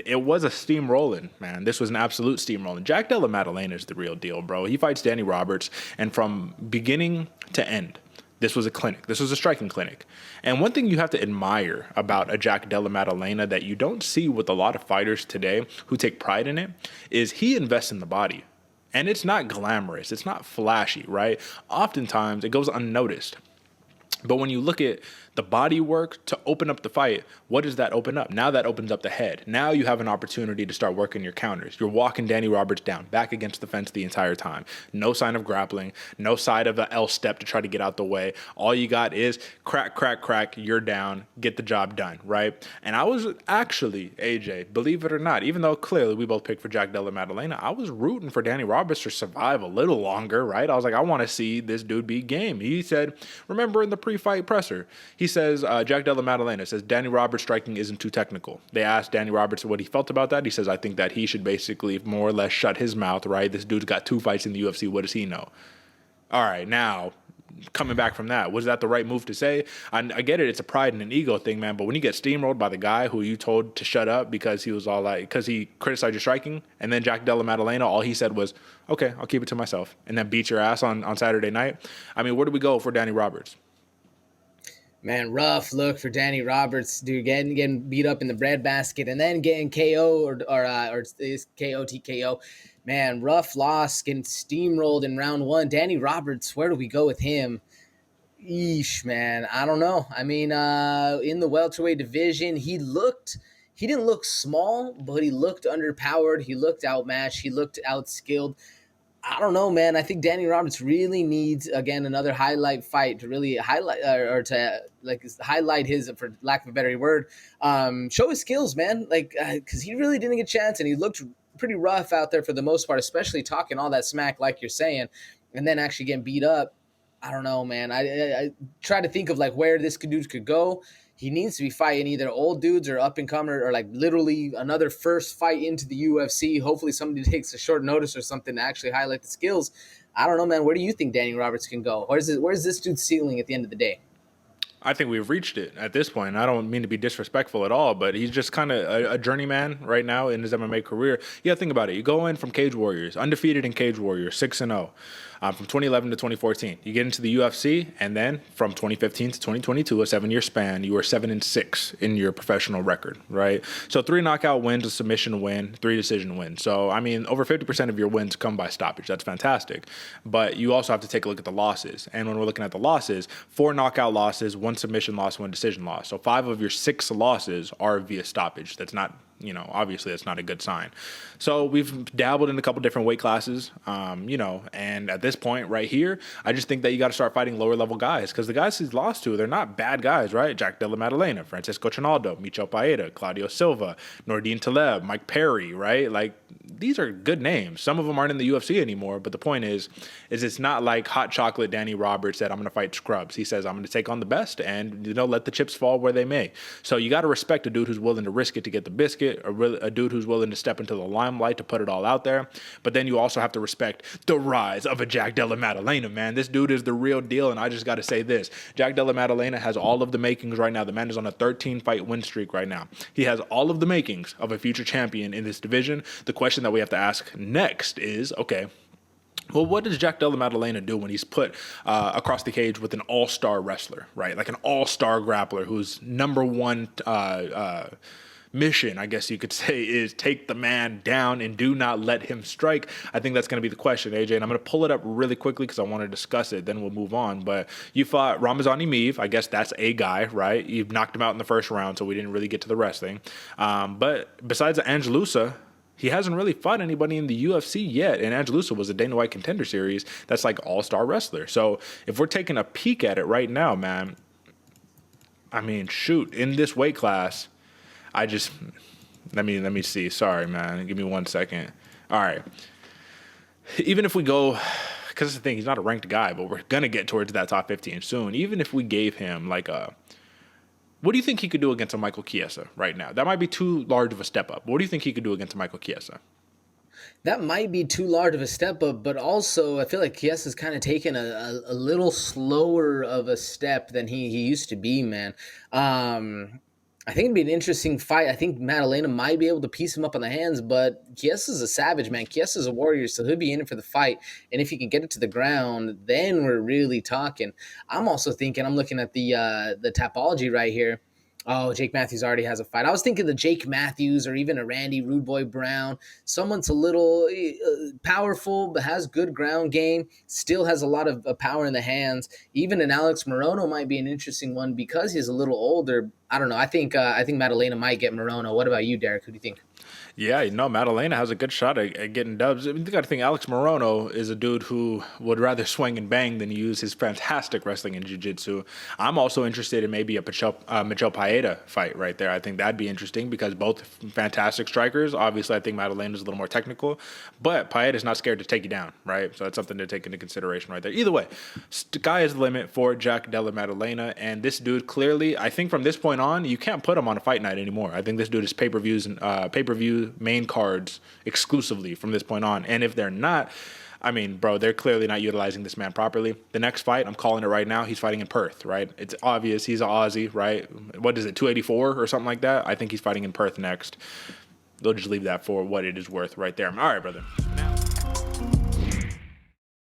It was a steamrolling, man. This was an absolute steamrolling. Jack Della Maddalena is the real deal, bro. He fights Danny Roberts, and from beginning to end, this was a clinic. This was a striking clinic. And one thing you have to admire about a Jack Della Maddalena that you don't see with a lot of fighters today who take pride in it is he invests in the body. And it's not glamorous. It's not flashy, right? Oftentimes, it goes unnoticed. But when you look at the body work to open up the fight, what does that open up? Now that opens up the head. Now you have an opportunity to start working your counters. You're walking Danny Roberts down, back against the fence the entire time. No sign of grappling, no sign of an L step to try to get out the way. All you got is crack, crack, crack, you're down, get the job done, right? And I was actually, AJ, believe it or not, even though clearly we both picked for Jack Della Maddalena, I was rooting for Danny Roberts to survive a little longer, right? I was like, I want to see this dude be game. He said, remember in the pre-fight presser, he says, Jack Della Maddalena says, Danny Roberts striking isn't too technical. They asked Danny Roberts what he felt about that. He says, I think that he should basically more or less shut his mouth, right? This dude's got 2 fights in the UFC. What does he know? All right, now, coming back from that, was that the right move to say? I get it. It's a pride and an ego thing, man. But when you get steamrolled by the guy who you told to shut up because he was all like, because he criticized your striking, and then Jack Della Maddalena, all he said was, okay, I'll keep it to myself, and then beat your ass on Saturday night. I mean, where do we go for Danny Roberts? Man, rough look for Danny Roberts, dude. Getting beat up in the breadbasket and then getting KO or is KO TKO. Man, rough loss, getting steamrolled in round 1. Danny Roberts, where do we go with him? Eesh, man, I don't know. I mean, in the welterweight division, he didn't look small, but he looked underpowered. He looked outmatched. He looked outskilled. I don't know, man. I think Danny Roberts really needs, again, another highlight fight to really highlight or to like highlight his, for lack of a better word, show his skills, man. Like, because he really didn't get a chance, and he looked pretty rough out there for the most part, especially talking all that smack like you're saying, and then actually getting beat up. I don't know, man. I try to think of like where this dude could go. He needs to be fighting either old dudes or up and comer, or like literally another first fight into the UFC. Hopefully somebody takes a short notice or something to actually highlight the skills. I don't know, man. Where do you think Danny Roberts can go? Where's this dude's ceiling at the end of the day? I think we've reached it at this point. I don't mean to be disrespectful at all, but he's just kind of a journeyman right now in his MMA career. Yeah, think about it. You go in from Cage Warriors, undefeated in Cage Warriors, 6-0, from 2011 to 2014. You get into the UFC, and then from 2015 to 2022, a 7-year span, you were 7-6 in your professional record, right? So 3 knockout wins, a submission win, 3 decision wins. So, I mean, over 50% of your wins come by stoppage. That's fantastic. But you also have to take a look at the losses. And when we're looking at the losses, 4 knockout losses, 1 submission loss, 1 decision loss. So 5 of your 6 losses are via stoppage. That's not, obviously that's not a good sign. So we've dabbled in a couple different weight classes, and at this point right here, I just think that you got to start fighting lower level guys, because the guys he's lost to, they're not bad guys, right? Jack Della Maddalena, Francisco Trinaldo, Michel Paeta, Claudio Silva, Nordine Taleb, Mike Perry, right? Like, these are good names. Some of them aren't in the UFC anymore, but the point is it's not like hot chocolate Danny Roberts said, I'm going to fight scrubs. He says, I'm going to take on the best and, let the chips fall where they may. So you got to respect a dude who's willing to risk it to get the biscuit, a dude who's willing to step into the limelight to put it all out there. But then you also have to respect the rise of a Jack Della Maddalena, man. This dude is the real deal, and I just got to say this. Jack Della Maddalena has all of the makings right now. The man is on a 13-fight win streak right now. He has all of the makings of a future champion in this division. The question that we have to ask next is, okay, well, what does Jack Della Maddalena do when he's put across the cage with an all-star wrestler, right? Like an all-star grappler whose number one mission, I guess you could say, is take the man down and do not let him strike. I think that's going to be the question, AJ, and I'm going to pull it up really quickly because I want to discuss it, then we'll move on. But you fought Ramazani Meave. I guess that's a guy, right? You knocked him out in the first round, so we didn't really get to the wrestling. But besides Angelusa, he hasn't really fought anybody in the UFC yet, and Angelusa was a Dana White Contender Series. That's like all-star wrestler. So if we're taking a peek at it right now, man, I mean, shoot, in this weight class, let me see. Sorry, man. Give me 1 second. All right. Even if we go, because that's the thing, he's not a ranked guy, but we're going to get towards that top 15 soon. Even if we gave him like what do you think he could do against a Michael Chiesa right now? That might be too large of a step up. What do you think he could do against a Michael Chiesa? That might be too large of a step up, but also I feel like Chiesa's kind of taken a little slower of a step than he used to be, man. I think it'd be an interesting fight. I think Maddalena might be able to piece him up on the hands, but Kiesa's a savage, man. Kiesa's a warrior, so he'll be in it for the fight. And if he can get it to the ground, then we're really talking. I'm also thinking, I'm looking at the topology right here. Oh, Jake Matthews already has a fight. I was thinking the Jake Matthews or even a Randy Rude Boy Brown. Someone's a little powerful, but has good ground game, still has a lot of power in the hands. Even an Alex Morono might be an interesting one because he's a little older. I don't know. I think Maddalena might get Morono. What about you, Derek? Who do you think? Yeah, you know, Maddalena has a good shot at getting dubs. I mean, you got to think Alex Morono is a dude who would rather swing and bang than use his fantastic wrestling and jiu-jitsu. I'm also interested in maybe a Michel Paeta fight right there. I think that'd be interesting because both fantastic strikers. Obviously, I think Maddalena is a little more technical, but Paeta's not scared to take you down, right? So that's something to take into consideration right there. Either way, sky is the limit for Jack Della Maddalena, and this dude clearly, I think from this point on, you can't put him on a fight night anymore. I think this dude is pay-per-views and pay-per-view main cards exclusively from this point on. And if they're not, I mean, bro, they're clearly not utilizing this man properly. The next fight, I'm calling it right now, he's fighting in Perth, right? It's obvious he's an Aussie, right? What is it, 284 or something like that? I think he's fighting in Perth next. They'll just leave that for what it is worth right there. All right, brother.